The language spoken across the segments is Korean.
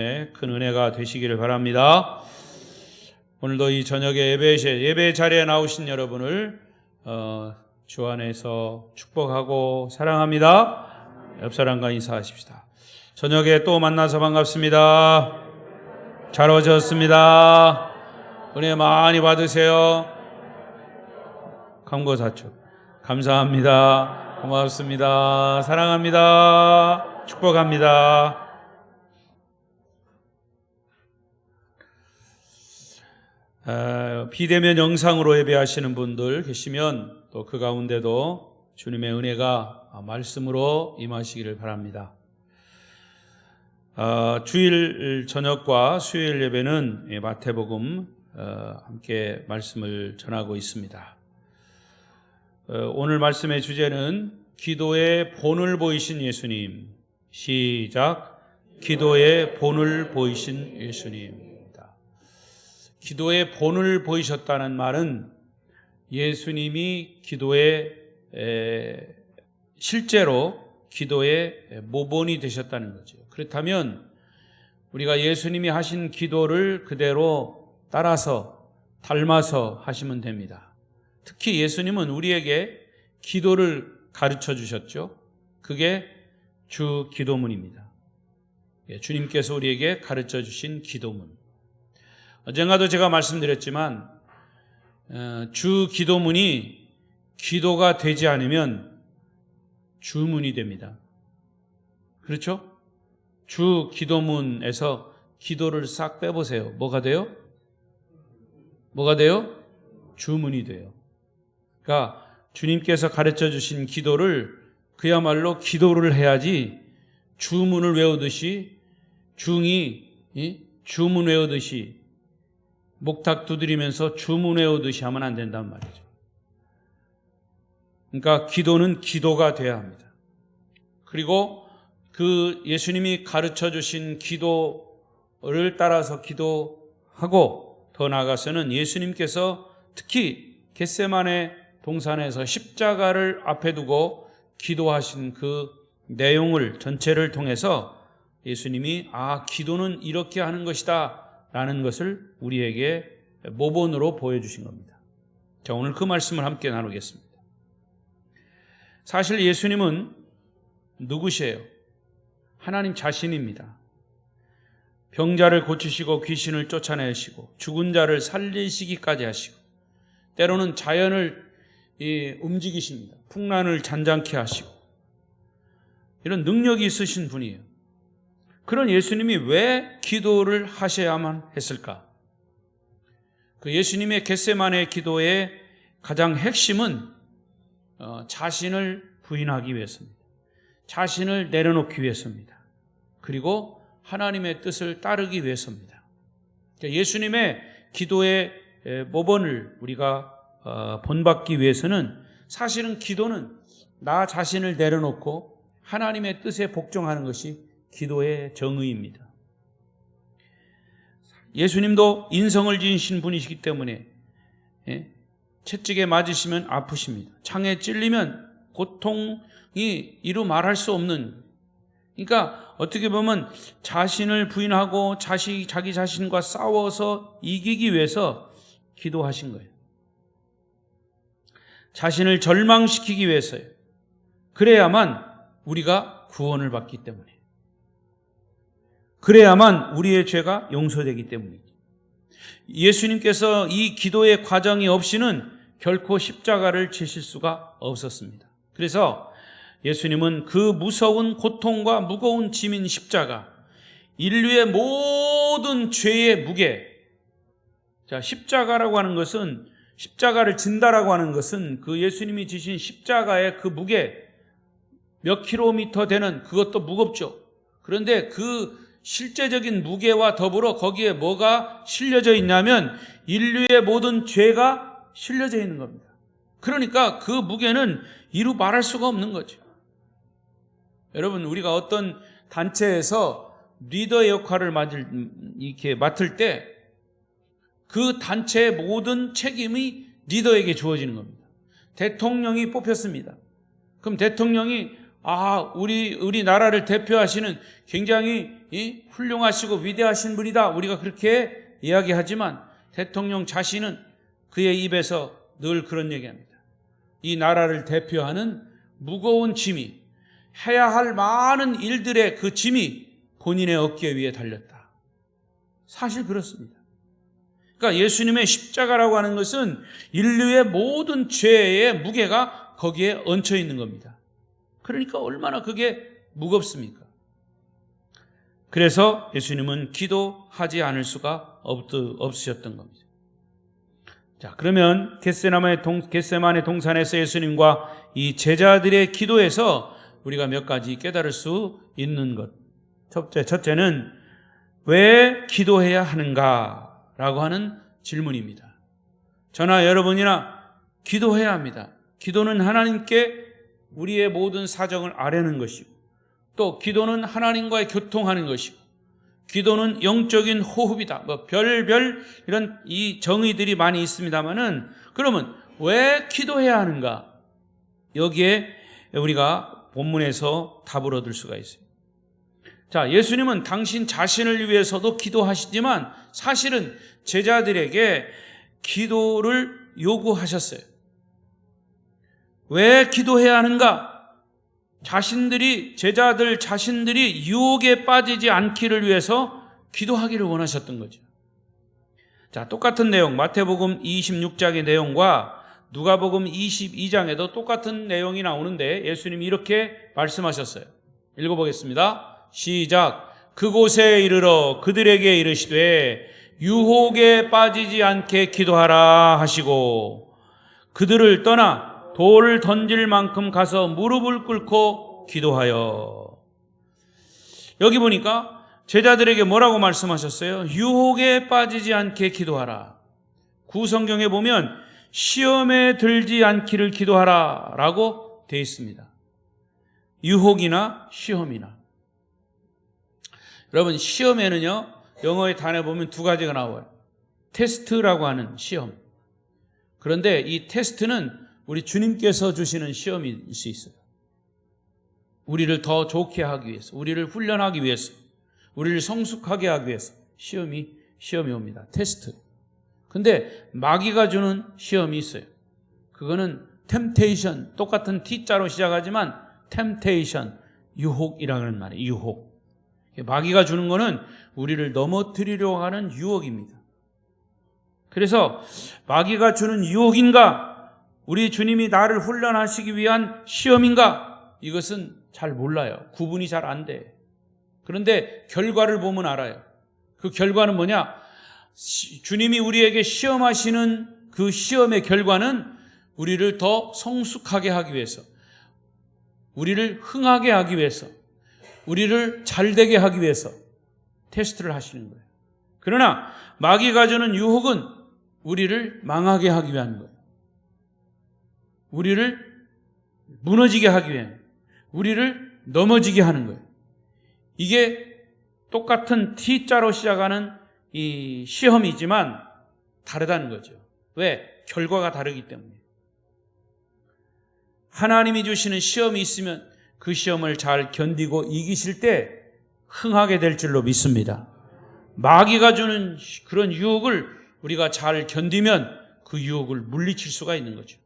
큰 은혜가 되시기를 바랍니다. 오늘도 이 저녁에 예배 자리에 나오신 여러분을 주 안에서 축복하고 사랑합니다. 옆 사람과 인사하십시다. 저녁에 또 만나서 반갑습니다. 잘 오셨습니다. 은혜 많이 받으세요. 감고사축 감사합니다. 고맙습니다. 사랑합니다. 축복합니다. 비대면 영상으로 예배하시는 분들 계시면 또 그 가운데도 주님의 은혜가 말씀으로 임하시기를 바랍니다. 주일 저녁과 수요일 예배는 마태복음 함께 말씀을 전하고 있습니다. 오늘 말씀의 주제는 기도의 본을 보이신 예수님. 시작. 기도의 본을 보이신 예수님. 기도의 본을 보이셨다는 말은 예수님이 실제로 기도의 모본이 되셨다는 거죠. 그렇다면 우리가 예수님이 하신 기도를 그대로 따라서 닮아서 하시면 됩니다. 특히 예수님은 우리에게 기도를 가르쳐 주셨죠. 그게 주 기도문입니다. 주님께서 우리에게 가르쳐 주신 기도문. 언젠가도 제가 말씀드렸지만 주 기도문이 기도가 되지 않으면 주문이 됩니다. 그렇죠? 주 기도문에서 기도를 싹 빼보세요. 뭐가 돼요? 뭐가 돼요? 주문이 돼요. 그러니까 주님께서 가르쳐 주신 기도를 그야말로 기도를 해야지 주문을 외우듯이 주문 외우듯이 목탁 두드리면서 주문 외우듯이 하면 안 된단 말이죠. 그러니까 기도는 기도가 돼야 합니다. 그리고 그 예수님이 가르쳐 주신 기도를 따라서 기도하고 더 나아가서는 예수님께서 특히 겟세마네 동산에서 십자가를 앞에 두고 기도하신 그 내용을 전체를 통해서 예수님이 기도는 이렇게 하는 것이다 라는 것을 우리에게 모본으로 보여주신 겁니다. 자, 오늘 그 말씀을 함께 나누겠습니다. 사실 예수님은 누구시에요? 하나님 자신입니다. 병자를 고치시고 귀신을 쫓아내시고 죽은 자를 살리시기까지 하시고 때로는 자연을 움직이십니다. 풍란을 잔잔케 하시고 이런 능력이 있으신 분이에요. 그런 예수님이 왜 기도를 하셔야만 했을까? 그 예수님의 겟세마네 기도의 가장 핵심은 자신을 부인하기 위해서입니다. 자신을 내려놓기 위해서입니다. 그리고 하나님의 뜻을 따르기 위해서입니다. 예수님의 기도의 모본을 우리가 본받기 위해서는 사실은 기도는 나 자신을 내려놓고 하나님의 뜻에 복종하는 것이 기도의 정의입니다. 예수님도 인성을 지니신 분이시기 때문에 채찍에 맞으시면 아프십니다. 창에 찔리면 고통이 이루 말할 수 없는, 그러니까 어떻게 보면 자신을 부인하고 자기 자신과 싸워서 이기기 위해서 기도하신 거예요. 자신을 절망시키기 위해서요. 그래야만 우리가 구원을 받기 때문에, 그래야만 우리의 죄가 용서되기 때문이죠. 예수님께서 이 기도의 과정이 없이는 결코 십자가를 지실 수가 없었습니다. 그래서 예수님은 그 무서운 고통과 무거운 짐인 십자가, 인류의 모든 죄의 무게, 십자가라고 하는 것은, 십자가를 진다라고 하는 것은 그 예수님이 지신 십자가의 그 무게, 몇 킬로미터 되는, 그것도 무겁죠. 그런데 그 실제적인 무게와 더불어 거기에 뭐가 실려져 있냐면 인류의 모든 죄가 실려져 있는 겁니다. 그러니까 그 무게는 이루 말할 수가 없는 거죠. 여러분, 우리가 어떤 단체에서 리더의 역할을 맡을 때 그 단체의 모든 책임이 리더에게 주어지는 겁니다. 대통령이 뽑혔습니다. 그럼 대통령이 우리 나라를 대표하시는 굉장히 훌륭하시고 위대하신 분이다. 우리가 그렇게 이야기하지만 대통령 자신은 그의 입에서 늘 그런 얘기합니다. 이 나라를 대표하는 무거운 짐이, 해야 할 많은 일들의 그 짐이 본인의 어깨 위에 달렸다. 사실 그렇습니다. 그러니까 예수님의 십자가라고 하는 것은 인류의 모든 죄의 무게가 거기에 얹혀 있는 겁니다. 그러니까 얼마나 그게 무겁습니까? 그래서 예수님은 기도하지 않을 수가 없으셨던 겁니다. 자, 그러면 겟세마네 동산에서 예수님과 이 제자들의 기도에서 우리가 몇 가지 깨달을 수 있는 것. 첫째는 왜 기도해야 하는가라고 하는 질문입니다. 저나 여러분이나 기도해야 합니다. 기도는 하나님께 우리의 모든 사정을 아뢰는 것이고, 또 기도는 하나님과의 교통하는 것이고, 기도는 영적인 호흡이다. 별별 이런 이 정의들이 많이 있습니다만은, 그러면 왜 기도해야 하는가? 여기에 우리가 본문에서 답을 얻을 수가 있어요. 자, 예수님은 당신 자신을 위해서도 기도하시지만 사실은 제자들에게 기도를 요구하셨어요. 왜 기도해야 하는가? 제자들 자신들이 유혹에 빠지지 않기를 위해서 기도하기를 원하셨던 거죠. 자, 똑같은 내용, 마태복음 26장의 내용과 누가복음 22장에도 똑같은 내용이 나오는데 예수님이 이렇게 말씀하셨어요. 읽어보겠습니다. 시작. 그곳에 이르러 그들에게 이르시되 유혹에 빠지지 않게 기도하라 하시고 그들을 떠나 돌을 던질 만큼 가서 무릎을 꿇고 기도하여. 여기 보니까 제자들에게 뭐라고 말씀하셨어요? 유혹에 빠지지 않게 기도하라. 구성경에 보면 시험에 들지 않기를 기도하라 라고 되어 있습니다. 유혹이나 시험이나. 여러분, 시험에는요, 영어의 단어 보면 두 가지가 나와요. 테스트라고 하는 시험. 그런데 이 테스트는 우리 주님께서 주시는 시험일 수 있어요. 우리를 더 좋게 하기 위해서, 우리를 훈련하기 위해서, 우리를 성숙하게 하기 위해서 시험이 옵니다. 테스트. 근데 마귀가 주는 시험이 있어요. 그거는 템테이션, 똑같은 T자로 시작하지만 템테이션, 유혹이라는 말이에요. 유혹. 마귀가 주는 거는 우리를 넘어뜨리려고 하는 유혹입니다. 그래서 마귀가 주는 유혹인가? 우리 주님이 나를 훈련하시기 위한 시험인가? 이것은 잘 몰라요. 구분이 잘 안 돼. 그런데 결과를 보면 알아요. 그 결과는 뭐냐? 주님이 우리에게 시험하시는 그 시험의 결과는 우리를 더 성숙하게 하기 위해서, 우리를 흥하게 하기 위해서, 우리를 잘되게 하기 위해서 테스트를 하시는 거예요. 그러나 마귀가 주는 유혹은 우리를 망하게 하기 위한 거예요. 우리를 무너지게 하기 위한, 우리를 넘어지게 하는 거예요. 이게 똑같은 T자로 시작하는 이 시험이지만 다르다는 거죠. 왜? 결과가 다르기 때문에. 하나님이 주시는 시험이 있으면 그 시험을 잘 견디고 이기실 때 흥하게 될 줄로 믿습니다. 마귀가 주는 그런 유혹을 우리가 잘 견디면 그 유혹을 물리칠 수가 있는 거죠.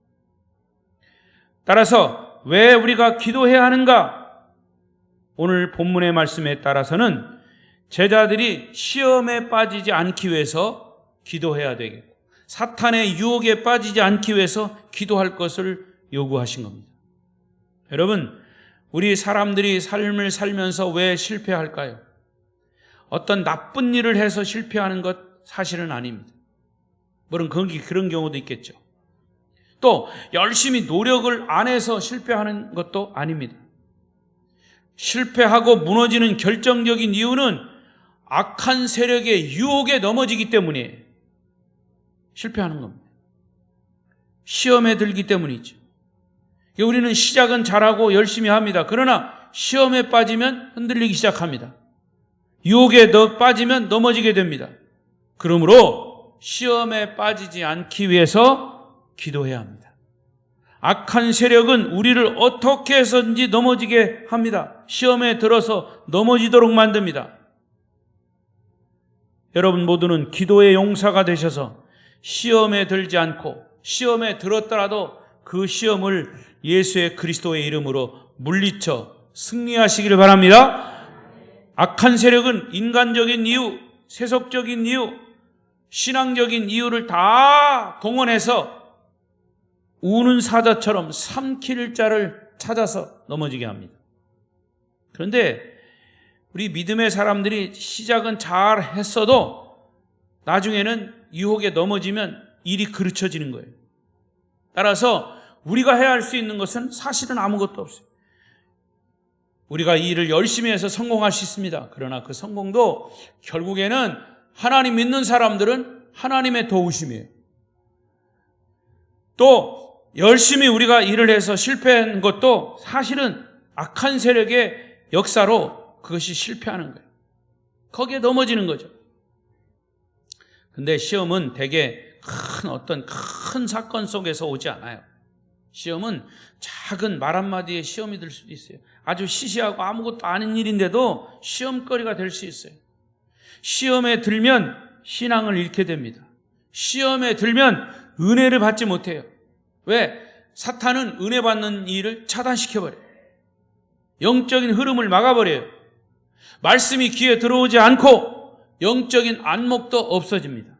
따라서 왜 우리가 기도해야 하는가? 오늘 본문의 말씀에 따라서는 제자들이 시험에 빠지지 않기 위해서 기도해야 되겠고, 사탄의 유혹에 빠지지 않기 위해서 기도할 것을 요구하신 겁니다. 여러분, 우리 사람들이 삶을 살면서 왜 실패할까요? 어떤 나쁜 일을 해서 실패하는 것 사실은 아닙니다. 물론 그런 경우도 있겠죠. 또 열심히 노력을 안 해서 실패하는 것도 아닙니다. 실패하고 무너지는 결정적인 이유는 악한 세력의 유혹에 넘어지기 때문에 실패하는 겁니다. 시험에 들기 때문이죠. 우리는 시작은 잘하고 열심히 합니다. 그러나 시험에 빠지면 흔들리기 시작합니다. 유혹에 빠지면 넘어지게 됩니다. 그러므로 시험에 빠지지 않기 위해서 기도해야 합니다. 악한 세력은 우리를 어떻게 해서든지 넘어지게 합니다. 시험에 들어서 넘어지도록 만듭니다. 여러분 모두는 기도의 용사가 되셔서 시험에 들지 않고 시험에 들었더라도 그 시험을 예수의 그리스도의 이름으로 물리쳐 승리하시기를 바랍니다. 악한 세력은 인간적인 이유, 세속적인 이유, 신앙적인 이유를 다 동원해서 우는 사자처럼 삼킬 자를 찾아서 넘어지게 합니다. 그런데 우리 믿음의 사람들이 시작은 잘 했어도 나중에는 유혹에 넘어지면 일이 그르쳐지는 거예요. 따라서 우리가 해야 할 수 있는 것은 사실은 아무것도 없어요. 우리가 이 일을 열심히 해서 성공할 수 있습니다. 그러나 그 성공도 결국에는 하나님 믿는 사람들은 하나님의 도우심이에요. 또 열심히 우리가 일을 해서 실패한 것도 사실은 악한 세력의 역사로 그것이 실패하는 거예요. 거기에 넘어지는 거죠. 근데 시험은 대개 어떤 큰 사건 속에서 오지 않아요. 시험은 작은 말 한마디에 시험이 될 수도 있어요. 아주 시시하고 아무것도 아닌 일인데도 시험거리가 될 수 있어요. 시험에 들면 신앙을 잃게 됩니다. 시험에 들면 은혜를 받지 못해요. 왜? 사탄은 은혜 받는 일을 차단시켜버려요. 영적인 흐름을 막아버려요. 말씀이 귀에 들어오지 않고 영적인 안목도 없어집니다.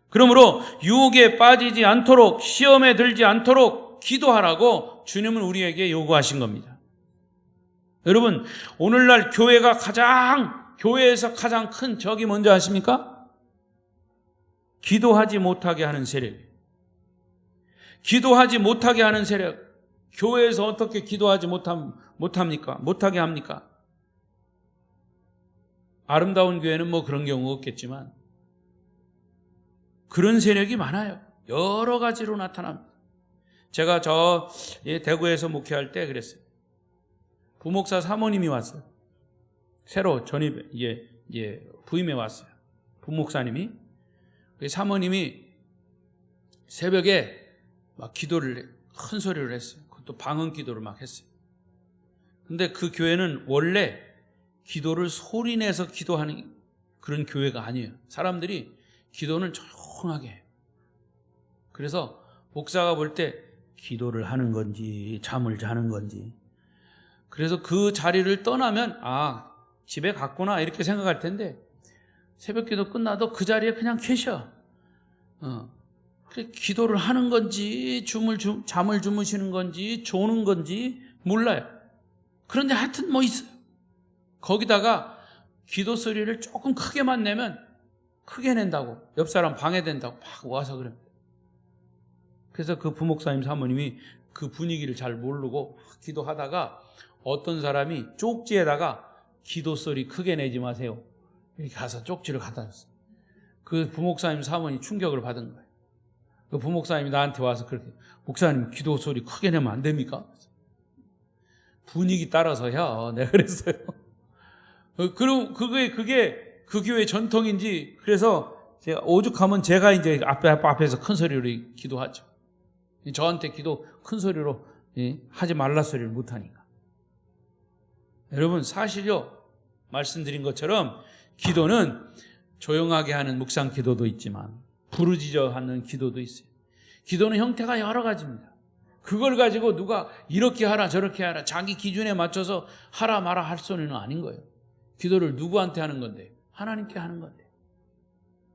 그러므로 유혹에 빠지지 않도록, 시험에 들지 않도록 기도하라고 주님은 우리에게 요구하신 겁니다. 여러분, 오늘날 교회에서 가장 큰 적이 뭔지 아십니까? 기도하지 못하게 하는 세력이에요. 기도하지 못하게 하는 세력. 교회에서 어떻게 기도하지 못합니까? 못하게 합니까? 아름다운 교회는 뭐 그런 경우 없겠지만 그런 세력이 많아요. 여러 가지로 나타납니다. 제가 대구에서 목회할 때 그랬어요. 부목사 사모님이 왔어요. 새로 부임해 왔어요. 부목사님이. 사모님이 새벽에 막 큰 소리를 했어요. 그것도 방언 기도를 막 했어요. 근데 그 교회는 원래 기도를 소리내서 기도하는 그런 교회가 아니에요. 사람들이 기도는 조용하게 해요. 그래서 목사가 볼 때 기도를 하는 건지 잠을 자는 건지, 그래서 그 자리를 떠나면 집에 갔구나 이렇게 생각할 텐데 새벽 기도 끝나도 그 자리에 그냥 계셔. 기도를 하는 건지 잠을 주무시는 건지 조는 건지 몰라요. 그런데 하여튼 뭐 있어요. 거기다가 기도 소리를 조금 크게만 내면 크게 낸다고, 옆 사람 방해된다고 막 와서 그럽니다. 그래서 그 부목사님 사모님이 그 분위기를 잘 모르고 기도하다가 어떤 사람이 쪽지에다가 기도 소리 크게 내지 마세요 이렇게 가서 쪽지를 갖다 줬어요. 그 부목사님 사모님이 충격을 받은 거예요. 그 부목사님이 나한테 와서 그렇게, 목사님 기도 소리 크게 내면 안 됩니까? 분위기 따라서야 내가 그랬어요. 그럼 그게 그 교회 전통인지, 그래서 제가 오죽하면 제가 이제 앞에서 큰 소리로 기도하죠. 저한테 기도 큰 소리로 하지 말라 소리를 못하니까. 여러분, 사실요, 말씀드린 것처럼 기도는 조용하게 하는 묵상 기도도 있지만 부르짖어 하는 기도도 있어요. 기도는 형태가 여러 가지입니다. 그걸 가지고 누가 이렇게 하라 저렇게 하라 자기 기준에 맞춰서 하라 마라 할 소리는 아닌 거예요. 기도를 누구한테 하는 건데? 하나님께 하는 건데.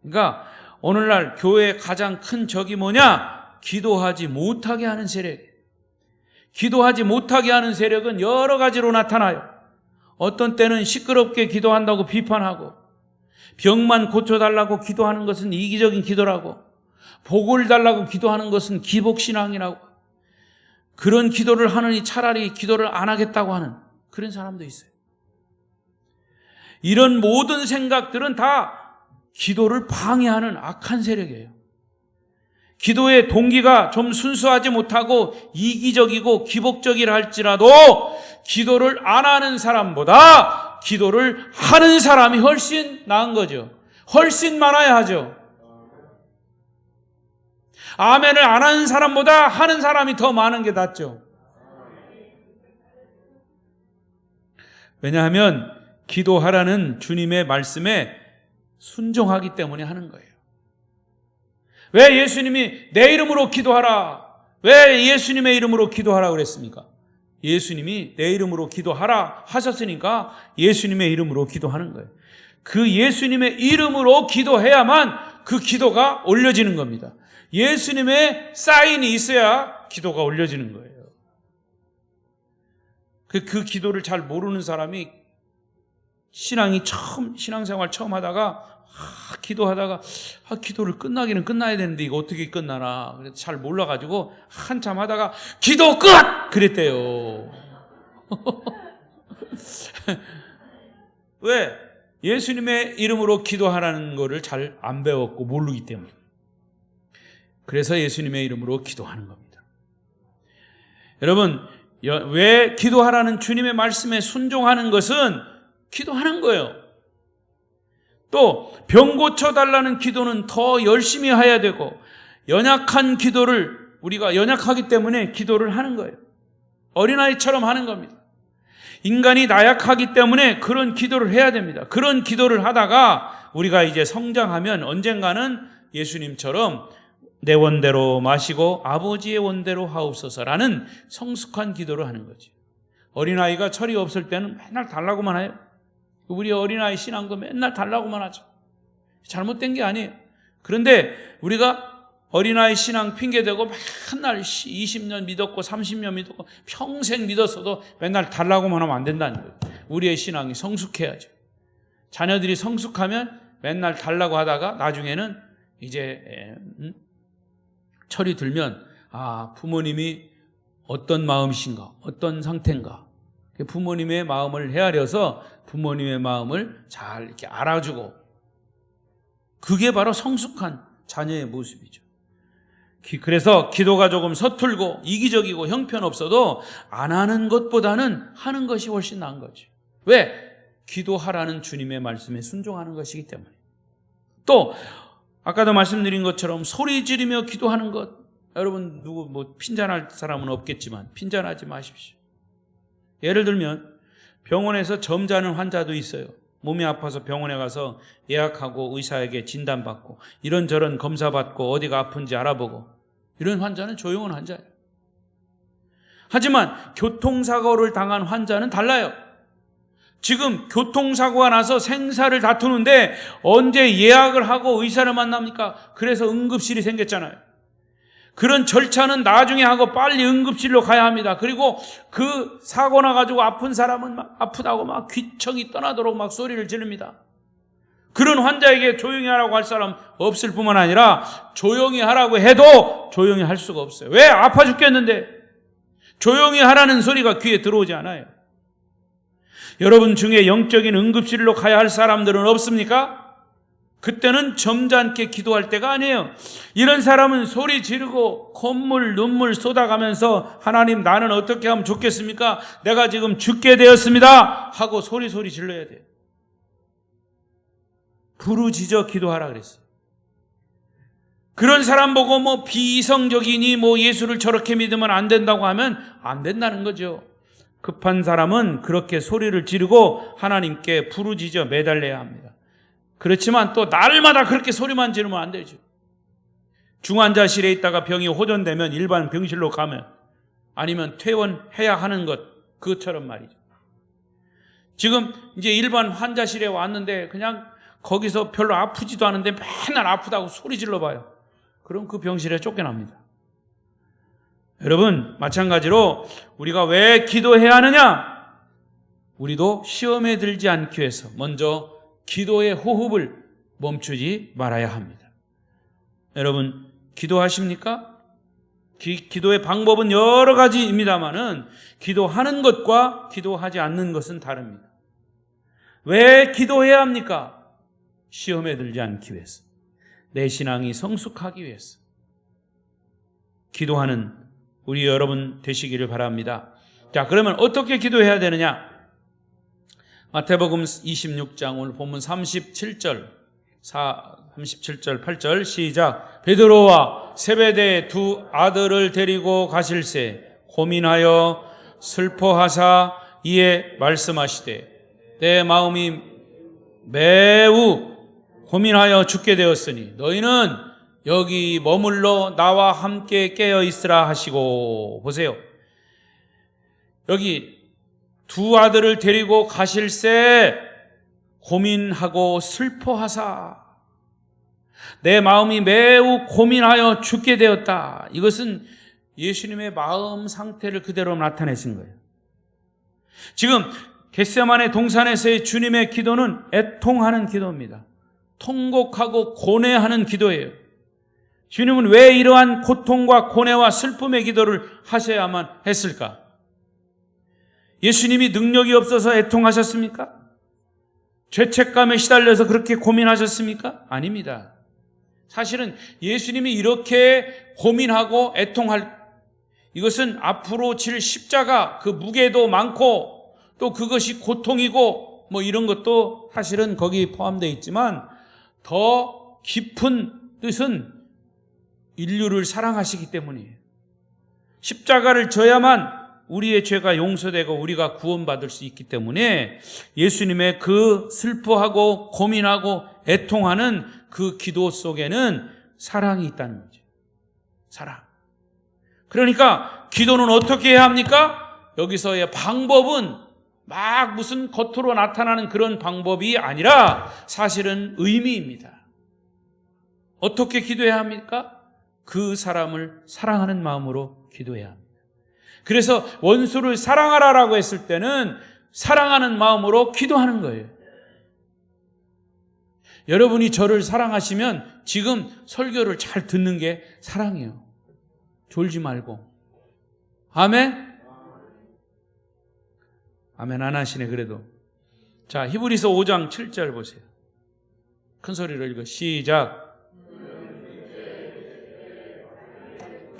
그러니까 오늘날 교회의 가장 큰 적이 뭐냐? 기도하지 못하게 하는 세력. 기도하지 못하게 하는 세력은 여러 가지로 나타나요. 어떤 때는 시끄럽게 기도한다고 비판하고, 병만 고쳐달라고 기도하는 것은 이기적인 기도라고, 복을 달라고 기도하는 것은 기복신앙이라고, 그런 기도를 하느니 차라리 기도를 안 하겠다고 하는 그런 사람도 있어요. 이런 모든 생각들은 다 기도를 방해하는 악한 세력이에요. 기도의 동기가 좀 순수하지 못하고 이기적이고 기복적이라 할지라도 기도를 안 하는 사람보다 기도를 하는 사람이 훨씬 나은 거죠. 훨씬 많아야 하죠. 아멘을 안 하는 사람보다 하는 사람이 더 많은 게 낫죠. 왜냐하면 기도하라는 주님의 말씀에 순종하기 때문에 하는 거예요. 왜 예수님이 내 이름으로 기도하라, 왜 예수님의 이름으로 기도하라 그랬습니까? 예수님이 내 이름으로 기도하라 하셨으니까 예수님의 이름으로 기도하는 거예요. 그 예수님의 이름으로 기도해야만 그 기도가 올려지는 겁니다. 예수님의 사인이 있어야 기도가 올려지는 거예요. 그 기도를 잘 모르는 사람이 신앙생활 처음 하다가 기도하다가 기도를 끝나기는 끝나야 되는데 이거 어떻게 끝나나 그래서 잘 몰라가지고 한참 하다가 기도 끝! 그랬대요. 왜? 예수님의 이름으로 기도하라는 거를 잘 안 배웠고 모르기 때문에. 그래서 예수님의 이름으로 기도하는 겁니다. 여러분, 왜 기도하라는 주님의 말씀에 순종하는 것은 기도하는 거예요. 또 병 고쳐달라는 기도는 더 열심히 해야 되고, 연약한 기도를 우리가 연약하기 때문에 기도를 하는 거예요. 어린아이처럼 하는 겁니다. 인간이 나약하기 때문에 그런 기도를 해야 됩니다. 그런 기도를 하다가 우리가 이제 성장하면 언젠가는 예수님처럼 내 원대로 마시고 아버지의 원대로 하옵소서라는 성숙한 기도를 하는 거지. 어린아이가 철이 없을 때는 맨날 달라고만 해요. 우리 어린아이 신앙도 맨날 달라고만 하죠. 잘못된 게 아니에요. 그런데 우리가 어린아이 신앙 핑계대고 맨날 20년 믿었고 30년 믿었고 평생 믿었어도 맨날 달라고만 하면 안 된다는 거예요. 우리의 신앙이 성숙해야죠. 자녀들이 성숙하면 맨날 달라고 하다가 나중에는 이제 철이 들면 부모님이 어떤 마음이신가, 어떤 상태인가, 부모님의 마음을 헤아려서 부모님의 마음을 잘 이렇게 알아주고, 그게 바로 성숙한 자녀의 모습이죠. 그래서 기도가 조금 서툴고 이기적이고 형편없어도 안 하는 것보다는 하는 것이 훨씬 나은 거죠. 왜? 기도하라는 주님의 말씀에 순종하는 것이기 때문에. 또 아까도 말씀드린 것처럼 소리 지르며 기도하는 것, 여러분 누구 핀잔할 사람은 없겠지만 핀잔하지 마십시오. 예를 들면 병원에서 점잖은 환자도 있어요. 몸이 아파서 병원에 가서 예약하고 의사에게 진단받고 이런저런 검사받고 어디가 아픈지 알아보고, 이런 환자는 조용한 환자예요. 하지만 교통사고를 당한 환자는 달라요. 지금 교통사고가 나서 생사를 다투는데 언제 예약을 하고 의사를 만납니까? 그래서 응급실이 생겼잖아요. 그런 절차는 나중에 하고 빨리 응급실로 가야 합니다. 그리고 그 사고 나가지고 아픈 사람은 막 아프다고 막 귀청이 떠나도록 막 소리를 지릅니다. 그런 환자에게 조용히 하라고 할 사람 없을 뿐만 아니라 조용히 하라고 해도 조용히 할 수가 없어요. 왜? 아파 죽겠는데. 조용히 하라는 소리가 귀에 들어오지 않아요. 여러분 중에 영적인 응급실로 가야 할 사람들은 없습니까? 그때는 점잖게 기도할 때가 아니에요. 이런 사람은 소리 지르고 콧물 눈물 쏟아가면서 하나님 나는 어떻게 하면 좋겠습니까? 내가 지금 죽게 되었습니다 하고 소리 질러야 돼요. 부르짖어 기도하라 그랬어요. 그런 사람 보고 비이성적이니 예수를 저렇게 믿으면 안 된다고 하면 안 된다는 거죠. 급한 사람은 그렇게 소리를 지르고 하나님께 부르짖어 매달려야 합니다. 그렇지만 또 날마다 그렇게 소리만 지르면 안 되죠. 중환자실에 있다가 병이 호전되면 일반 병실로 가면, 아니면 퇴원해야 하는 것, 그것처럼 말이죠. 지금 이제 일반 환자실에 왔는데 그냥 거기서 별로 아프지도 않은데 맨날 아프다고 소리 질러봐요. 그럼 그 병실에 쫓겨납니다. 여러분, 마찬가지로 우리가 왜 기도해야 하느냐? 우리도 시험에 들지 않기 위해서 먼저 기도의 호흡을 멈추지 말아야 합니다. 여러분, 기도하십니까? 기도의 방법은 여러 가지입니다만은 기도하는 것과 기도하지 않는 것은 다릅니다. 왜 기도해야 합니까? 시험에 들지 않기 위해서, 내 신앙이 성숙하기 위해서. 기도하는 우리 여러분 되시기를 바랍니다. 자, 그러면 어떻게 기도해야 되느냐? 마태복음 26장 오늘 본문 37절 37절 8절 시작. 베드로와 세베대의 두 아들을 데리고 가실새 고민하여 슬퍼하사 이에 말씀하시되 내 마음이 매우 고민하여 죽게 되었으니 너희는 여기 머물러 나와 함께 깨어 있으라 하시고. 보세요. 여기 두 아들을 데리고 가실새 고민하고 슬퍼하사 내 마음이 매우 고민하여 죽게 되었다. 이것은 예수님의 마음 상태를 그대로 나타내신 거예요. 지금 겟세마네 동산에서의 주님의 기도는 애통하는 기도입니다. 통곡하고 고뇌하는 기도예요. 주님은 왜 이러한 고통과 고뇌와 슬픔의 기도를 하셔야만 했을까? 예수님이 능력이 없어서 애통하셨습니까? 죄책감에 시달려서 그렇게 고민하셨습니까? 아닙니다. 사실은 예수님이 이렇게 고민하고 애통할 이것은 앞으로 질 십자가 그 무게도 많고 또 그것이 고통이고 뭐 이런 것도 사실은 거기 포함되어 있지만 더 깊은 뜻은 인류를 사랑하시기 때문이에요. 십자가를 져야만 우리의 죄가 용서되고 우리가 구원받을 수 있기 때문에 예수님의 그 슬퍼하고 고민하고 애통하는 그 기도 속에는 사랑이 있다는 거죠. 사랑. 그러니까 기도는 어떻게 해야 합니까? 여기서의 방법은 막 무슨 겉으로 나타나는 그런 방법이 아니라 사실은 의미입니다. 어떻게 기도해야 합니까? 그 사람을 사랑하는 마음으로 기도해야 합니다. 그래서 원수를 사랑하라라고 했을 때는 사랑하는 마음으로 기도하는 거예요. 여러분이 저를 사랑하시면 지금 설교를 잘 듣는 게 사랑이에요. 졸지 말고. 아멘? 아멘 안 하시네 그래도. 자, 히브리서 5장 7절 보세요. 큰 소리로 읽어. 시작.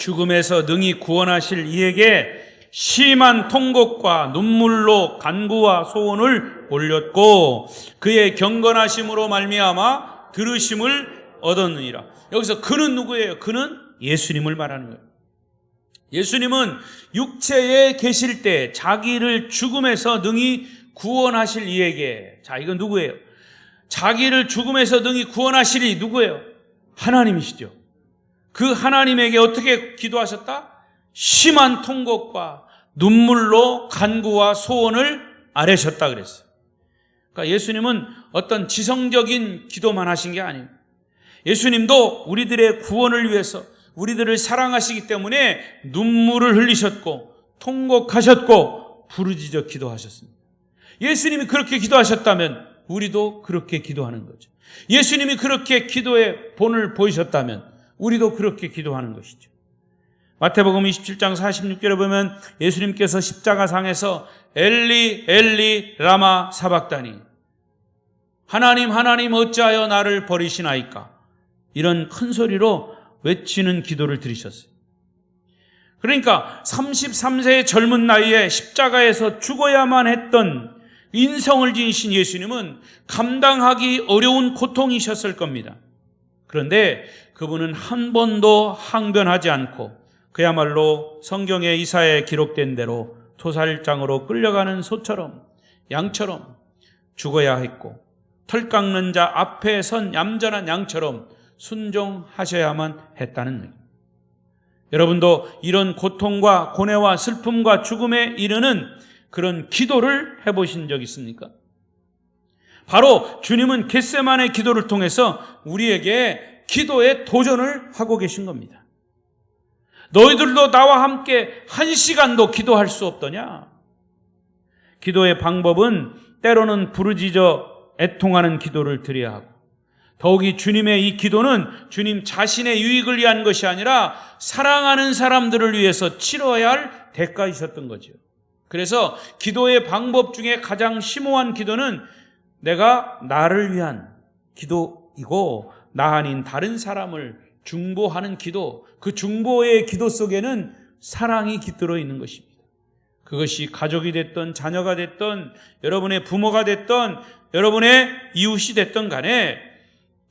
죽음에서 능히 구원하실 이에게 심한 통곡과 눈물로 간구와 소원을 올렸고 그의 경건하심으로 말미암아 들으심을 얻었느니라. 여기서 그는 누구예요? 그는 예수님을 말하는 거예요. 예수님은 육체에 계실 때 자기를 죽음에서 능히 구원하실 이에게, 자 이건 누구예요? 자기를 죽음에서 능히 구원하시리 누구예요? 하나님이시죠. 그 하나님에게 어떻게 기도하셨다? 심한 통곡과 눈물로 간구와 소원을 아뢰셨다 그랬어요. 그러니까 예수님은 어떤 지성적인 기도만 하신 게 아니에요. 예수님도 우리들의 구원을 위해서 우리들을 사랑하시기 때문에 눈물을 흘리셨고 통곡하셨고 부르짖어 기도하셨습니다. 예수님이 그렇게 기도하셨다면 우리도 그렇게 기도하는 거죠. 예수님이 그렇게 기도의 본을 보이셨다면 우리도 그렇게 기도하는 것이죠. 마태복음 27장 46절에 보면 예수님께서 십자가상에서 엘리 엘리 라마 사박다니 하나님 하나님 어찌하여 나를 버리시나이까 이런 큰 소리로 외치는 기도를 드리셨어요. 그러니까 33세의 젊은 나이에 십자가에서 죽어야만 했던 인성을 지니신 예수님은 감당하기 어려운 고통이셨을 겁니다. 그런데 그분은 한 번도 항변하지 않고 그야말로 성경의 이사에 기록된 대로 토살장으로 끌려가는 소처럼 양처럼 죽어야 했고 털 깎는 자 앞에 선 얌전한 양처럼 순종하셔야만 했다는 얘기. 여러분도 이런 고통과 고뇌와 슬픔과 죽음에 이르는 그런 기도를 해보신 적 있습니까? 바로 주님은 겟세마네 기도를 통해서 우리에게 기도의 도전을 하고 계신 겁니다. 너희들도 나와 함께 1시간도 기도할 수 없더냐? 기도의 방법은 때로는 부르짖어 애통하는 기도를 드려야 하고 더욱이 주님의 이 기도는 주님 자신의 유익을 위한 것이 아니라 사랑하는 사람들을 위해서 치러야 할 대가이셨던 거죠. 그래서 기도의 방법 중에 가장 심오한 기도는 내가 나를 위한 기도이고 나 아닌 다른 사람을 중보하는 기도, 그 중보의 기도 속에는 사랑이 깃들어 있는 것입니다. 그것이 가족이 됐던 자녀가 됐던 여러분의 부모가 됐던 여러분의 이웃이 됐던 간에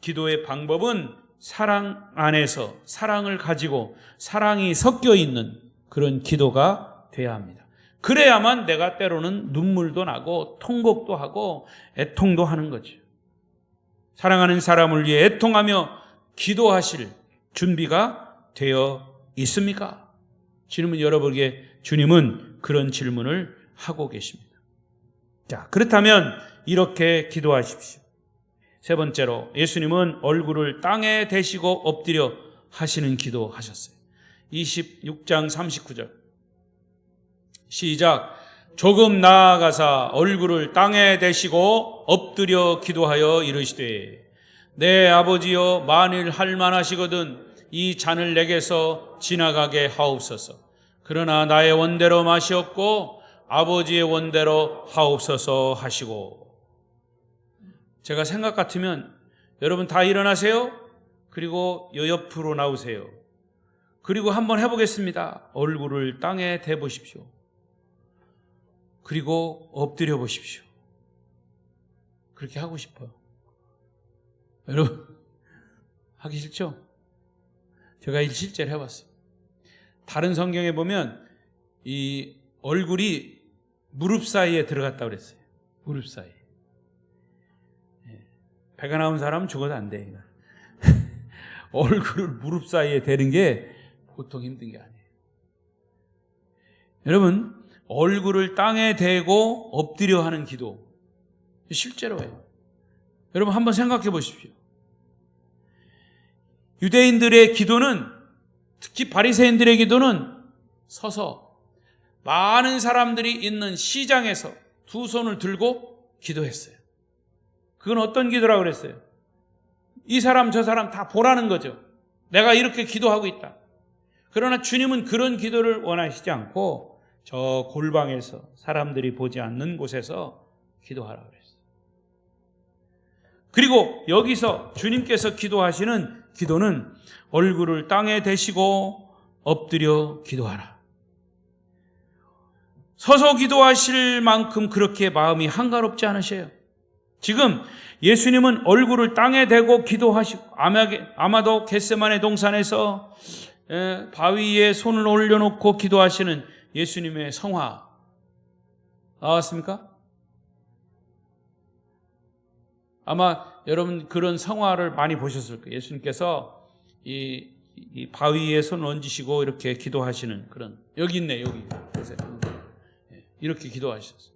기도의 방법은 사랑 안에서 사랑을 가지고 사랑이 섞여 있는 그런 기도가 돼야 합니다. 그래야만 내가 때로는 눈물도 나고 통곡도 하고 애통도 하는 거죠. 사랑하는 사람을 위해 애통하며 기도하실 준비가 되어 있습니까? 질문 여러분에게 주님은 그런 질문을 하고 계십니다. 자, 그렇다면 이렇게 기도하십시오. 세 번째로 예수님은 얼굴을 땅에 대시고 엎드려 하시는 기도 하셨어요. 26장 39절 시작. 조금 나아가사 얼굴을 땅에 대시고 엎드려 기도하여 이르시되 내 아버지여 만일 할 만하시거든 이 잔을 내게서 지나가게 하옵소서. 그러나 나의 원대로 마시옵고 아버지의 원대로 하옵소서 하시고. 제가 생각 같으면 여러분 다 일어나세요. 그리고 요 옆으로 나오세요. 그리고 한번 해보겠습니다. 얼굴을 땅에 대보십시오. 그리고 엎드려 보십시오. 그렇게 하고 싶어요. 여러분 하기 싫죠? 제가 실제로 해봤어요. 다른 성경에 보면 이 얼굴이 무릎 사이에 들어갔다고 그랬어요. 무릎 사이에. 배가 나온 사람은 죽어도 안 돼. 얼굴을 무릎 사이에 대는 게 보통 힘든 게 아니에요. 여러분 얼굴을 땅에 대고 엎드려 하는 기도 실제로 해요. 여러분 한번 생각해 보십시오. 유대인들의 기도는, 특히 바리새인들의 기도는 서서 많은 사람들이 있는 시장에서 두 손을 들고 기도했어요. 그건 어떤 기도라고 그랬어요? 이 사람 저 사람 다 보라는 거죠. 내가 이렇게 기도하고 있다. 그러나 주님은 그런 기도를 원하시지 않고 저 골방에서 사람들이 보지 않는 곳에서 기도하라고 그랬어요. 그리고 여기서 주님께서 기도하시는 기도는 얼굴을 땅에 대시고 엎드려 기도하라. 서서 기도하실 만큼 그렇게 마음이 한가롭지 않으셔요. 지금 예수님은 얼굴을 땅에 대고 기도하시고 아마도 겟세마네 동산에서 바위에 손을 올려놓고 기도하시는 예수님의 성화 나왔습니까? 아마 여러분 그런 성화를 많이 보셨을 거예요. 예수님께서 이 바위에 손을 얹으시고 이렇게 기도하시는 그런, 여기 있네, 여기 보세요. 이렇게 기도하셨어요.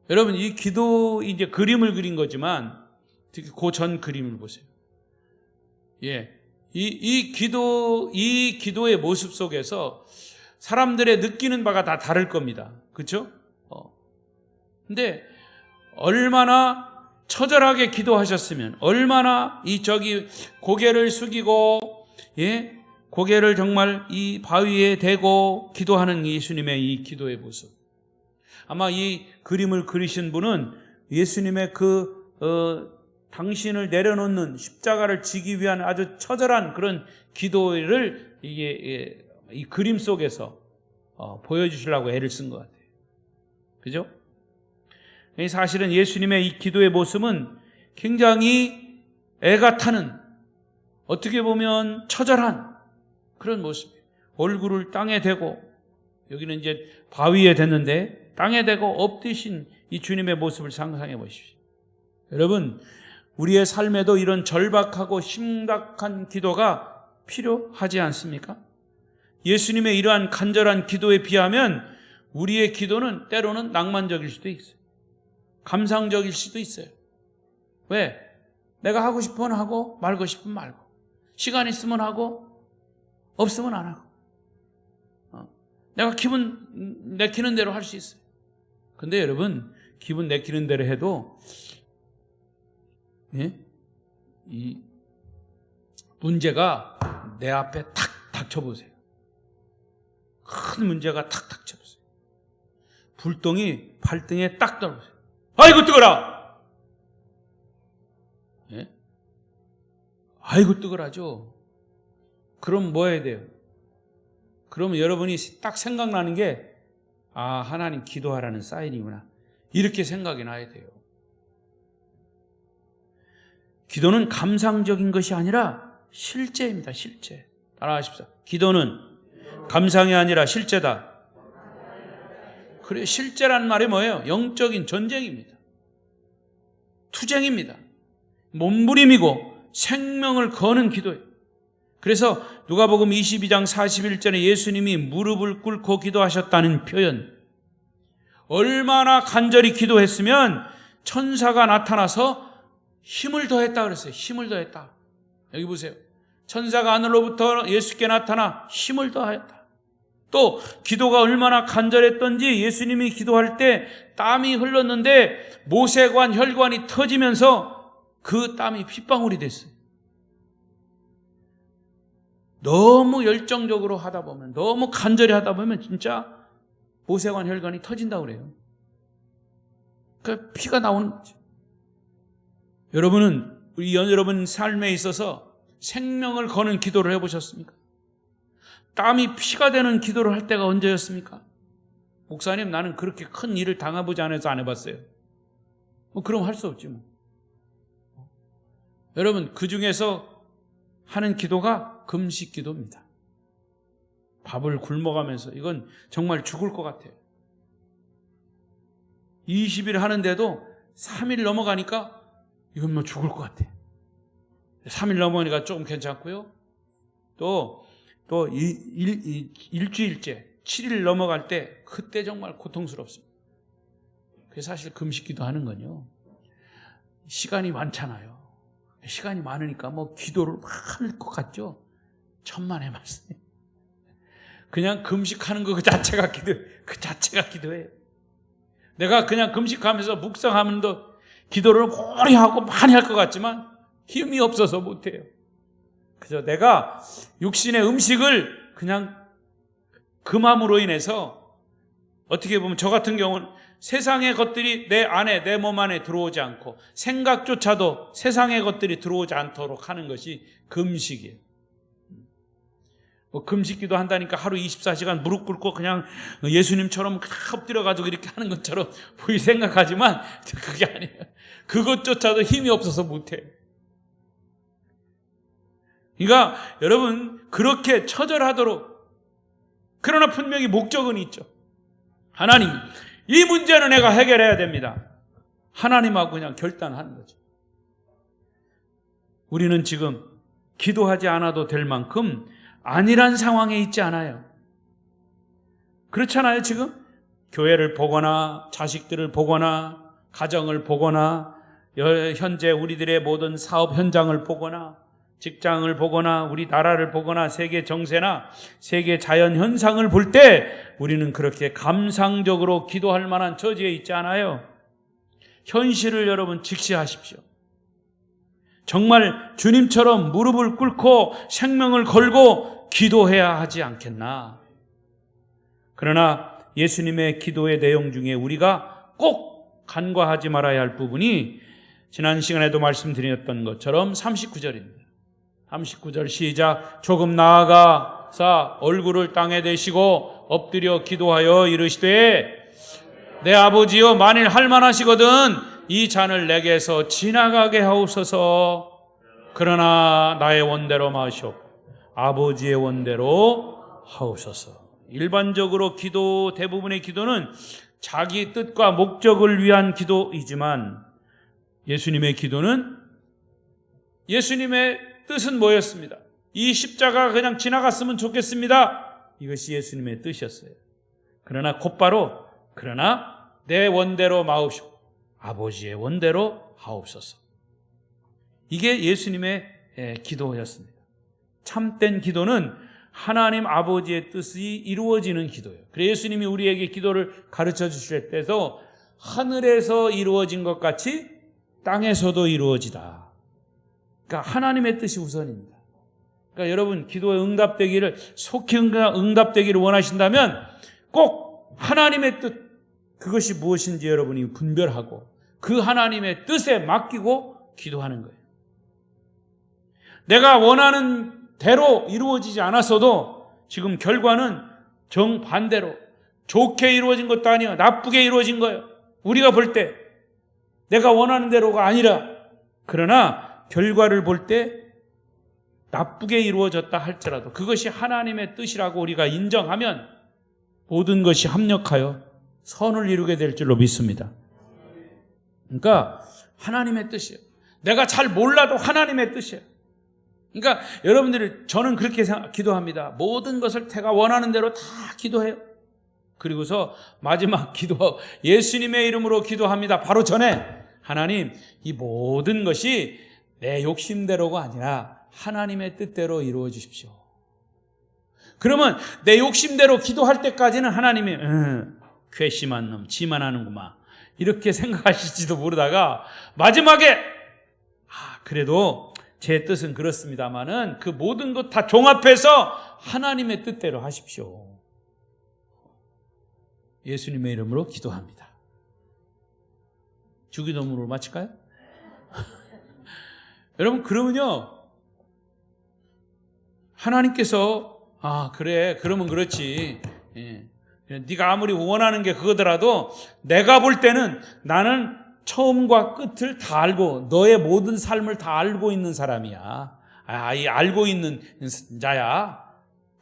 여러분 이 기도 이제 그림을 그린 거지만 특히 그 전 그림을 보세요. 이 기도의 모습 속에서 사람들의 느끼는 바가 다 다를 겁니다. 그렇죠? 근데 얼마나 처절하게 기도하셨으면, 얼마나 고개를 숙이고 고개를 정말 이 바위에 대고 기도하는 예수님의 이 기도의 모습. 아마 이 그림을 그리신 분은 예수님의 당신을 내려놓는 십자가를 지기 위한 아주 처절한 그런 기도를 이 그림 속에서 보여주시려고 애를 쓴 것 같아요. 그죠? 사실은 예수님의 이 기도의 모습은 굉장히 애가 타는, 어떻게 보면 처절한 그런 모습이에요. 얼굴을 땅에 대고, 여기는 이제 바위에 댔는데 땅에 대고 엎드신 이 주님의 모습을 상상해 보십시오. 여러분, 우리의 삶에도 이런 절박하고 심각한 기도가 필요하지 않습니까? 예수님의 이러한 간절한 기도에 비하면 우리의 기도는 때로는 낭만적일 수도 있어요. 감상적일 수도 있어요. 왜? 내가 하고 싶으면 하고 말고 싶으면 말고, 시간 있으면 하고 없으면 안 하고, 내가 기분 내키는 대로 할 수 있어요. 근데 여러분, 기분 내키는 대로 해도 이 문제가 내 앞에 탁 닥쳐보세요. 큰 문제가 탁 닥쳐보세요. 불똥이 발등에 딱 떨어보세요. 아이고 뜨거라. 아이고 뜨거라죠. 그럼 뭐 해야 돼요? 그러면 여러분이 딱 생각나는 게, 아, 하나님 기도하라는 사인이구나, 이렇게 생각이 나야 돼요. 기도는 감상적인 것이 아니라 실제입니다. 실제. 따라하십시오. 기도는 감상이 아니라 실제다. 그래, 실제란 말이 뭐예요? 영적인 전쟁입니다. 투쟁입니다. 몸부림이고 생명을 거는 기도예요. 그래서 누가복음 22장 41절에 예수님이 무릎을 꿇고 기도하셨다는 표현, 얼마나 간절히 기도했으면 천사가 나타나서 힘을 더했다 그랬어요. 힘을 더했다. 여기 보세요. 천사가 하늘로부터 예수께 나타나 힘을 더하였다. 또 기도가 얼마나 간절했던지 예수님이 기도할 때 땀이 흘렀는데 모세관 혈관이 터지면서 그 땀이 핏방울이 됐어요. 너무 열정적으로 하다 보면, 너무 간절히 하다 보면 진짜 모세관 혈관이 터진다고 그래요. 그러니까 피가 나오는 거죠. 여러분은 여러분 삶에 있어서 생명을 거는 기도를 해보셨습니까? 땀이 피가 되는 기도를 할 때가 언제였습니까? 목사님, 나는 그렇게 큰 일을 당해보지 않아서 안 해봤어요. 그럼 할 수 없지 뭐. 여러분, 그 중에서 하는 기도가 금식 기도입니다. 밥을 굶어가면서, 이건 정말 죽을 것 같아요. 20일 하는데도 3일 넘어가니까 이건 뭐 죽을 것 같아. 3일 넘어가니까 조금 괜찮고요. 또 일주일째 7일 넘어갈 때 그때 정말 고통스럽습니다. 그래서 사실 금식기도 하는 건요, 시간이 많잖아요. 시간이 많으니까 뭐 기도를 할 것 같죠? 천만의 말씀. 그냥 금식하는 거 그 자체가 기도예요. 내가 그냥 금식하면서 묵상하면서 기도를 오래 하고 많이 할 것 같지만 힘이 없어서 못해요. 그래서 내가 육신의 음식을 그냥 금함으로 인해서, 어떻게 보면 저 같은 경우는 세상의 것들이 내 안에, 내 몸 안에 들어오지 않고 생각조차도 세상의 것들이 들어오지 않도록 하는 것이 금식이에요. 금식기도 한다니까 하루 24시간 무릎 꿇고 그냥 예수님처럼 엎드려가지고 이렇게 하는 것처럼 보이 생각하지만 그게 아니에요. 그것조차도 힘이 없어서 못해요. 그러니까 여러분, 그렇게 처절하도록, 그러나 분명히 목적은 있죠. 하나님, 이 문제는 내가 해결해야 됩니다. 하나님하고 그냥 결단하는 거죠. 우리는 지금 기도하지 않아도 될 만큼 안일한 상황에 있지 않아요. 그렇잖아요. 지금 교회를 보거나 자식들을 보거나 가정을 보거나 현재 우리들의 모든 사업 현장을 보거나 직장을 보거나 우리 나라를 보거나 세계 정세나 세계 자연 현상을 볼 때 우리는 그렇게 감상적으로 기도할 만한 처지에 있지 않아요. 현실을 여러분 직시하십시오. 정말 주님처럼 무릎을 꿇고 생명을 걸고 기도해야 하지 않겠나. 그러나 예수님의 기도의 내용 중에 우리가 꼭 간과하지 말아야 할 부분이 지난 시간에도 말씀드렸던 것처럼 39절입니다. 39절 시작. 조금 나아가사 얼굴을 땅에 대시고 엎드려 기도하여 이르시되, 내 아버지여, 만일 할만하시거든 이 잔을 내게서 지나가게 하옵소서. 그러나 나의 원대로 마시옵고 아버지의 원대로 하옵소서. 일반적으로 기도, 대부분의 기도는 자기 뜻과 목적을 위한 기도이지만 예수님의 기도는, 예수님의 뜻은 뭐였습니다? 이 십자가가 그냥 지나갔으면 좋겠습니다. 이것이 예수님의 뜻이었어요. 그러나 곧바로, 그러나 내 원대로 마옵시고 아버지의 원대로 하옵소서. 이게 예수님의 기도였습니다. 참된 기도는 하나님 아버지의 뜻이 이루어지는 기도예요. 그래서 예수님이 우리에게 기도를 가르쳐 주실 때도 하늘에서 이루어진 것 같이 땅에서도 이루어지다. 그러니까 하나님의 뜻이 우선입니다. 그러니까 여러분, 기도에 응답되기를, 속히 응답되기를 원하신다면 꼭 하나님의 뜻, 그것이 무엇인지 여러분이 분별하고 그 하나님의 뜻에 맡기고 기도하는 거예요. 내가 원하는 대로 이루어지지 않았어도 지금 결과는 정반대로 좋게 이루어진 것도 아니에요. 나쁘게 이루어진 거예요. 우리가 볼 때 내가 원하는 대로가 아니라, 그러나 결과를 볼 때 나쁘게 이루어졌다 할지라도 그것이 하나님의 뜻이라고 우리가 인정하면 모든 것이 합력하여 선을 이루게 될 줄로 믿습니다. 그러니까 하나님의 뜻이에요. 내가 잘 몰라도 하나님의 뜻이에요. 그러니까 여러분들이, 저는 그렇게 기도합니다. 모든 것을 제가 원하는 대로 다 기도해요. 그리고서 마지막 기도, 예수님의 이름으로 기도합니다. 바로 전에 하나님, 이 모든 것이 내 욕심대로가 아니라 하나님의 뜻대로 이루어 주십시오. 그러면 내 욕심대로 기도할 때까지는 하나님이 괘씸한 놈, 지만 하는구만 이렇게 생각하실지도 모르다가 마지막에 그래도 제 뜻은 그렇습니다마는 그 모든 것 다 종합해서 하나님의 뜻대로 하십시오. 예수님의 이름으로 기도합니다. 주기도문으로 마칠까요? 여러분, 그러면요, 하나님께서 그래, 그러면 그렇지. 예. 네가 아무리 원하는 게 그거더라도 내가 볼 때는 나는 처음과 끝을 다 알고 너의 모든 삶을 다 알고 있는 사람이야. 이 알고 있는 자야.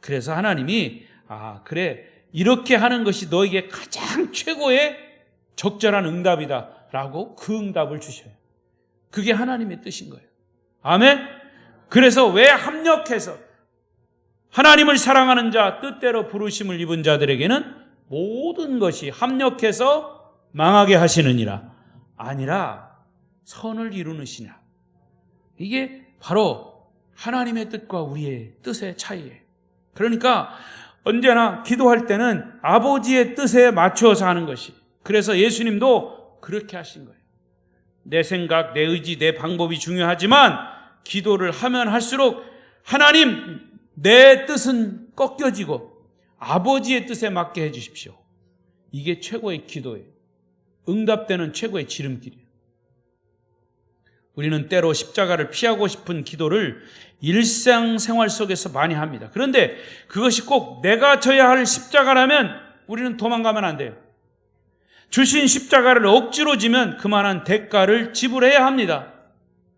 그래서 하나님이 그래, 이렇게 하는 것이 너에게 가장 최고의 적절한 응답이다 라고 그 응답을 주셔요. 그게 하나님의 뜻인 거예요. 아멘. 그래서 왜 합력해서 하나님을 사랑하는 자, 뜻대로 부르심을 입은 자들에게는 모든 것이 합력해서 망하게 하시느니라 아니라 선을 이루느시냐. 이게 바로 하나님의 뜻과 우리의 뜻의 차이예요. 그러니까 언제나 기도할 때는 아버지의 뜻에 맞추어서 하는 것이, 그래서 예수님도 그렇게 하신 거예요. 내 생각, 내 의지, 내 방법이 중요하지만 기도를 하면 할수록 하나님, 내 뜻은 꺾여지고 아버지의 뜻에 맞게 해 주십시오. 이게 최고의 기도예요. 응답되는 최고의 지름길이에요. 우리는 때로 십자가를 피하고 싶은 기도를 일상생활 속에서 많이 합니다. 그런데 그것이 꼭 내가 져야 할 십자가라면 우리는 도망가면 안 돼요. 주신 십자가를 억지로 지면 그만한 대가를 지불해야 합니다.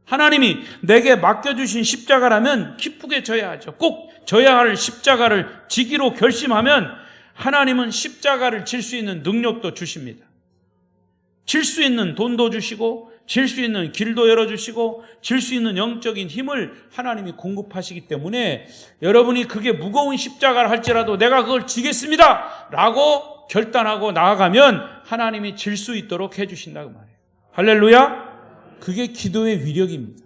하나님이 내게 맡겨주신 십자가라면 기쁘게 져야 하죠. 꼭 져야 할 십자가를 지기로 결심하면 하나님은 십자가를 질 수 있는 능력도 주십니다. 질 수 있는 돈도 주시고, 질 수 있는 길도 열어주시고, 질 수 있는 영적인 힘을 하나님이 공급하시기 때문에 여러분이 그게 무거운 십자가를 할지라도 내가 그걸 지겠습니다 라고 결단하고 나아가면 하나님이 질 수 있도록 해주신다고 말해요. 할렐루야. 그게 기도의 위력입니다.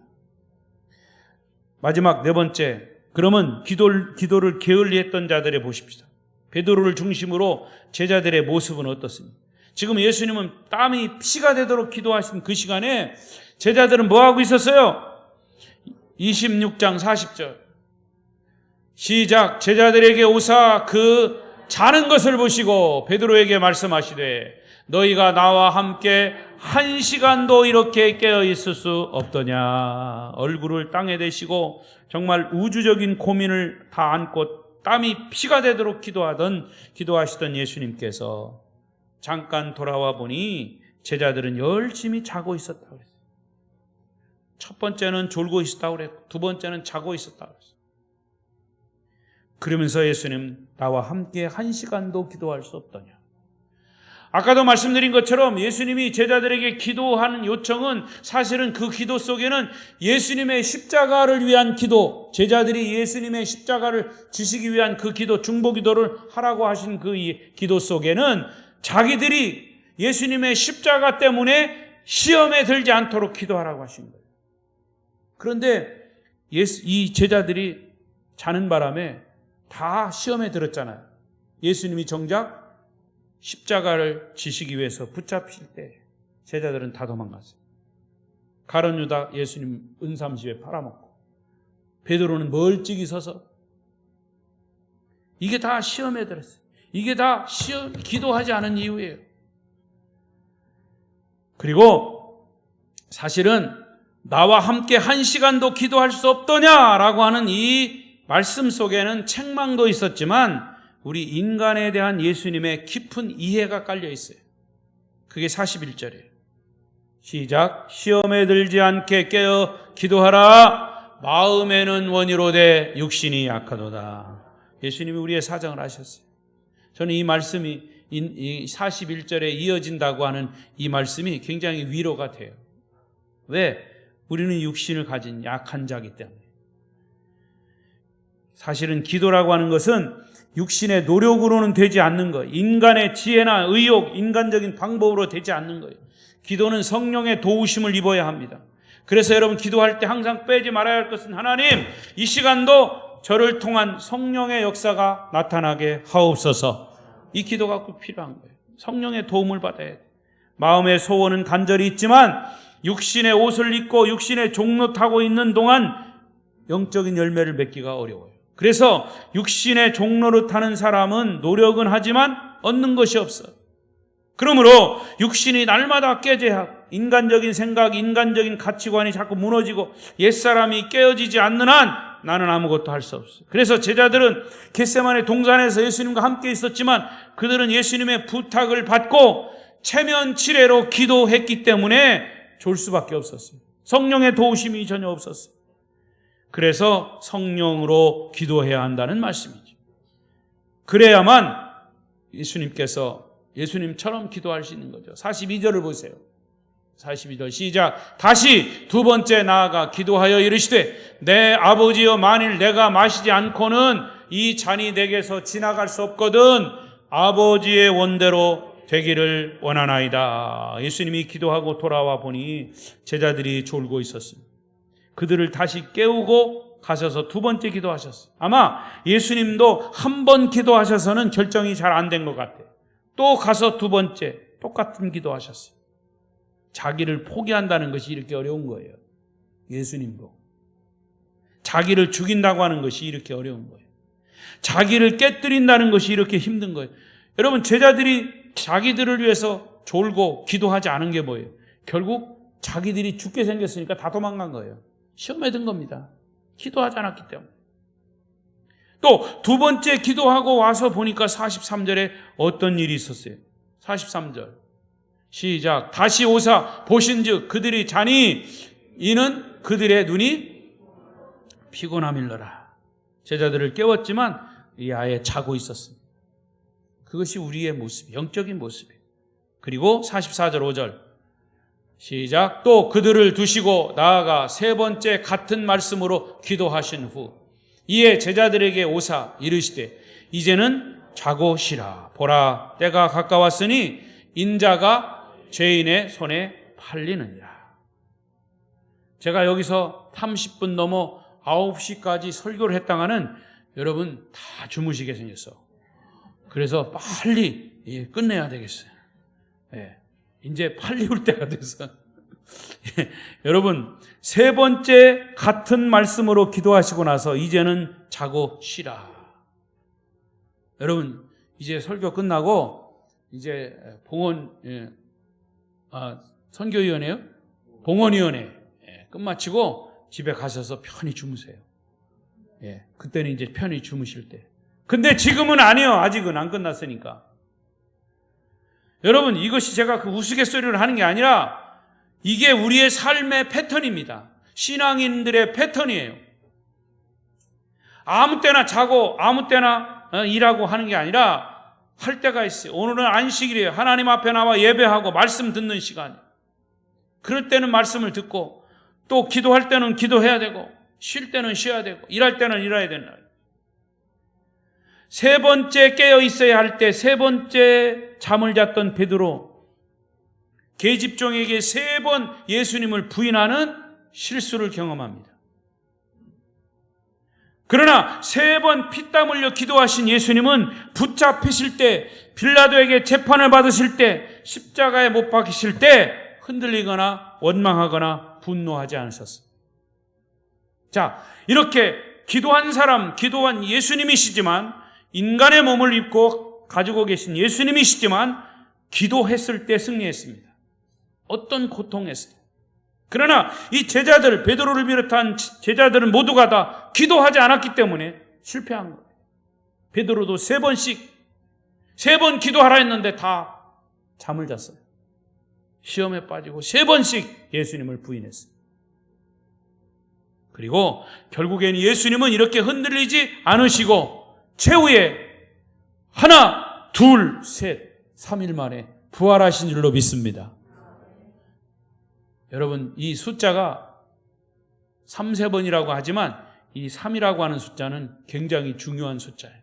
마지막 네 번째, 그러면 기도를 게을리했던 자들의 보십시다. 베드로를 중심으로 제자들의 모습은 어떻습니까? 지금 예수님은 땀이 피가 되도록 기도하신 그 시간에 제자들은 뭐하고 있었어요? 26장 40절 시작. 제자들에게 오사 그 자는 것을 보시고 베드로에게 말씀하시되 너희가 나와 함께 1시간도 이렇게 깨어 있을 수 없더냐. 얼굴을 땅에 대시고 정말 우주적인 고민을 다 안고 땀이 피가 되도록 기도하시던 예수님께서 잠깐 돌아와 보니 제자들은 열심히 자고 있었다고 그랬어요. 첫 번째는 졸고 있었다고 그랬고 두 번째는 자고 있었다고 그랬어요. 그러면서 예수님, 나와 함께 1시간도 기도할 수 없더냐. 아까도 말씀드린 것처럼 예수님이 제자들에게 기도하는 요청은 사실은 그 기도 속에는 예수님의 십자가를 위한 기도, 제자들이 예수님의 십자가를 지시기 위한 그 기도, 중보기도를 하라고 하신 그 기도 속에는 자기들이 예수님의 십자가 때문에 시험에 들지 않도록 기도하라고 하신 거예요. 그런데 이 제자들이 자는 바람에 다 시험에 들었잖아요. 예수님이 정작 십자가를 지시기 위해서 붙잡힐 때 제자들은 다 도망갔어요. 가룟 유다 예수님 은삼십에 팔아먹고, 베드로는 멀찍이 서서, 이게 다 시험에 들었어요. 이게 다 기도하지 않은 이유예요. 그리고 사실은 나와 함께 1시간도 기도할 수 없더냐라고 하는 이 말씀 속에는 책망도 있었지만 우리 인간에 대한 예수님의 깊은 이해가 깔려 있어요. 그게 41절이에요. 시작. 시험에 들지 않게 깨어 기도하라. 마음에는 원이로되 육신이 약하도다. 예수님이 우리의 사정을 하셨어요. 저는 이 말씀이 이 41절에 이어진다고 하는 이 말씀이 굉장히 위로가 돼요. 왜? 우리는 육신을 가진 약한 자이기 때문에. 사실은 기도라고 하는 것은 육신의 노력으로는 되지 않는 거예요. 인간의 지혜나 의욕, 인간적인 방법으로 되지 않는 거예요. 기도는 성령의 도우심을 입어야 합니다. 그래서 여러분 기도할 때 항상 빼지 말아야 할 것은 하나님, 이 시간도 저를 통한 성령의 역사가 나타나게 하옵소서. 이 기도가 꼭 필요한 거예요. 성령의 도움을 받아야 돼요. 마음의 소원은 간절히 있지만 육신의 옷을 입고 육신의 종로 타고 있는 동안 영적인 열매를 맺기가 어려워요. 그래서 육신의 종로를 타는 사람은 노력은 하지만 얻는 것이 없어요. 그러므로 육신이 날마다 깨져야 하고 인간적인 생각, 인간적인 가치관이 자꾸 무너지고 옛사람이 깨어지지 않는 한 나는 아무것도 할 수 없어요. 그래서 제자들은 겟세마네 동산에서 예수님과 함께 있었지만 그들은 예수님의 부탁을 받고 체면치레로 기도했기 때문에 졸 수밖에 없었어요. 성령의 도우심이 전혀 없었어요. 그래서 성령으로 기도해야 한다는 말씀이죠. 그래야만 예수님께서 예수님처럼 기도할 수 있는 거죠. 42절을 보세요. 42절 시작. 다시 두 번째 나아가 기도하여 이르시되 내 아버지여, 만일 내가 마시지 않고는 이 잔이 내게서 지나갈 수 없거든 아버지의 원대로 되기를 원하나이다. 예수님이 기도하고 돌아와 보니 제자들이 졸고 있었습니다. 그들을 다시 깨우고 가셔서 두 번째 기도하셨어요. 아마 예수님도 한 번 기도하셔서는 결정이 잘 안 된 것 같아요. 또 가서 두 번째 똑같은 기도하셨어요. 자기를 포기한다는 것이 이렇게 어려운 거예요. 예수님도. 자기를 죽인다고 하는 것이 이렇게 어려운 거예요. 자기를 깨뜨린다는 것이 이렇게 힘든 거예요. 여러분, 제자들이 자기들을 위해서 졸고 기도하지 않은 게 뭐예요? 결국 자기들이 죽게 생겼으니까 다 도망간 거예요. 시험에 든 겁니다. 기도하지 않았기 때문에. 또 두 번째 기도하고 와서 보니까 43절에 어떤 일이 있었어요? 43절 시작. 다시 오사 보신즉 그들이 자니 이는 그들의 눈이 피곤함일러라. 제자들을 깨웠지만 이 아예 자고 있었습니다. 그것이 우리의 모습, 영적인 모습이에요. 그리고 44절 5절 시작. 또 그들을 두시고 나아가 세 번째 같은 말씀으로 기도하신 후 이에 제자들에게 오사 이르시되 이제는 자고 쉬라. 보라, 때가 가까웠으니 인자가 죄인의 손에 팔리느니라. 제가 여기서 30분 넘어 9시까지 설교를 했다가는 여러분 다 주무시게 생겼어. 그래서 빨리 끝내야 되겠어요. 이제 팔리울 때가 돼서 여러분 세 번째 같은 말씀으로 기도하시고 나서 이제는 자고 쉬라. 여러분 이제 설교 끝나고 이제 선교위원회요? 봉헌위원회 끝마치고 집에 가셔서 편히 주무세요. 그때는 이제 편히 주무실 때. 근데 지금은 아니요. 아직은 안 끝났으니까. 여러분 이것이 제가 그 우스갯소리를 하는 게 아니라 이게 우리의 삶의 패턴입니다. 신앙인들의 패턴이에요. 아무 때나 자고 아무 때나 일하고 하는 게 아니라 할 때가 있어요. 오늘은 안식일이에요. 하나님 앞에 나와 예배하고 말씀 듣는 시간. 그럴 때는 말씀을 듣고 또 기도할 때는 기도해야 되고 쉴 때는 쉬어야 되고 일할 때는 일해야 되는 날. 세 번째 깨어 있어야 할 때 세 번째 잠을 잤던 베드로 계집종에게 세 번 예수님을 부인하는 실수를 경험합니다. 그러나 세 번 피땀 흘려 기도하신 예수님은 붙잡히실 때, 빌라도에게 재판을 받으실 때, 십자가에 못 박히실 때 흔들리거나 원망하거나 분노하지 않으셨어요. 자, 이렇게 기도한 사람, 기도한 예수님이시지만, 인간의 몸을 입고 가지고 계신 예수님이시지만 기도했을 때 승리했습니다. 어떤 고통에서도. 그러나 이 제자들, 베드로를 비롯한 제자들은 모두가 다 기도하지 않았기 때문에 실패한 거예요. 베드로도 세 번 기도하라 했는데 다 잠을 잤어요. 시험에 빠지고 3번씩 예수님을 부인했습니다. 그리고 결국엔 예수님은 이렇게 흔들리지 않으시고 최후에 하나, 둘, 셋, 3일 만에 부활하신 줄로 믿습니다. 여러분, 이 숫자가 3, 3번이라고 하지만 이 3이라고 하는 숫자는 굉장히 중요한 숫자예요.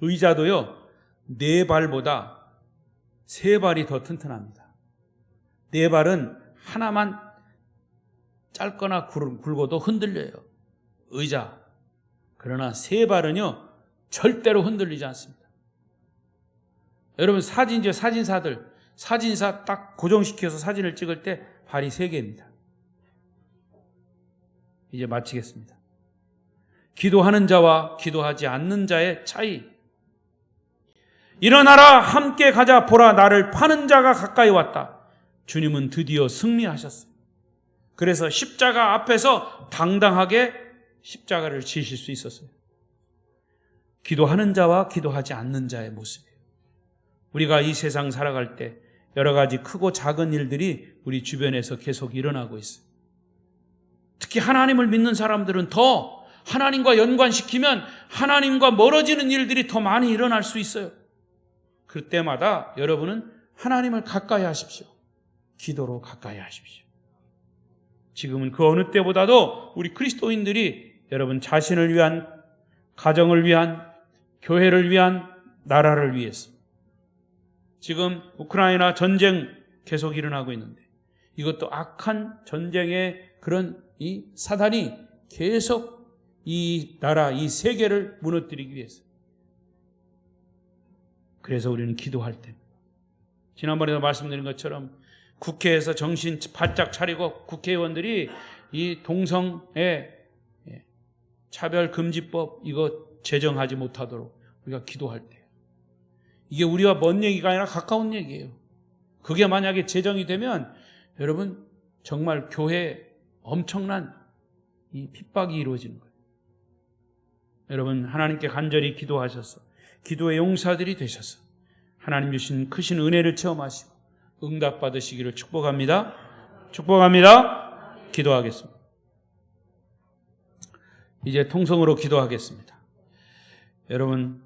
의자도요, 4발보다 3발이 더 튼튼합니다. 4발은 하나만 짧거나 굵어도 흔들려요. 의자. 그러나 3발은요, 절대로 흔들리지 않습니다. 여러분, 사진사 딱 고정시켜서 사진을 찍을 때 발이 3개입니다. 이제 마치겠습니다. 기도하는 자와 기도하지 않는 자의 차이. 일어나라, 함께 가자, 보라, 나를 파는 자가 가까이 왔다. 주님은 드디어 승리하셨어요. 그래서 십자가 앞에서 당당하게 십자가를 지실 수 있었어요. 기도하는 자와 기도하지 않는 자의 모습이에요. 우리가 이 세상 살아갈 때 여러 가지 크고 작은 일들이 우리 주변에서 계속 일어나고 있어요. 특히 하나님을 믿는 사람들은 더 하나님과 연관시키면 하나님과 멀어지는 일들이 더 많이 일어날 수 있어요. 그때마다 여러분은 하나님을 가까이 하십시오. 기도로 가까이 하십시오. 지금은 그 어느 때보다도 우리 그리스도인들이 여러분 자신을 위한, 가정을 위한, 교회를 위한, 나라를 위해서 지금 우크라이나 전쟁 계속 일어나고 있는데 이것도 악한 전쟁의 그런 이 사단이 계속 이 나라, 이 세계를 무너뜨리기 위해서. 그래서 우리는 기도할 때 지난번에도 말씀드린 것처럼 국회에서 정신 바짝 차리고 국회의원들이 이 동성애 차별금지법 이거 제정하지 못하도록 우리가 기도할 때 이게 우리와 먼 얘기가 아니라 가까운 얘기예요. 그게 만약에 제정이 되면 여러분 정말 교회에 엄청난 이 핍박이 이루어지는 거예요. 여러분 하나님께 간절히 기도하셔서 기도의 용사들이 되셔서 하나님 주신 크신 은혜를 체험하시고 응답받으시기를 축복합니다. 축복합니다. 기도하겠습니다. 이제 통성으로 기도하겠습니다. 여러분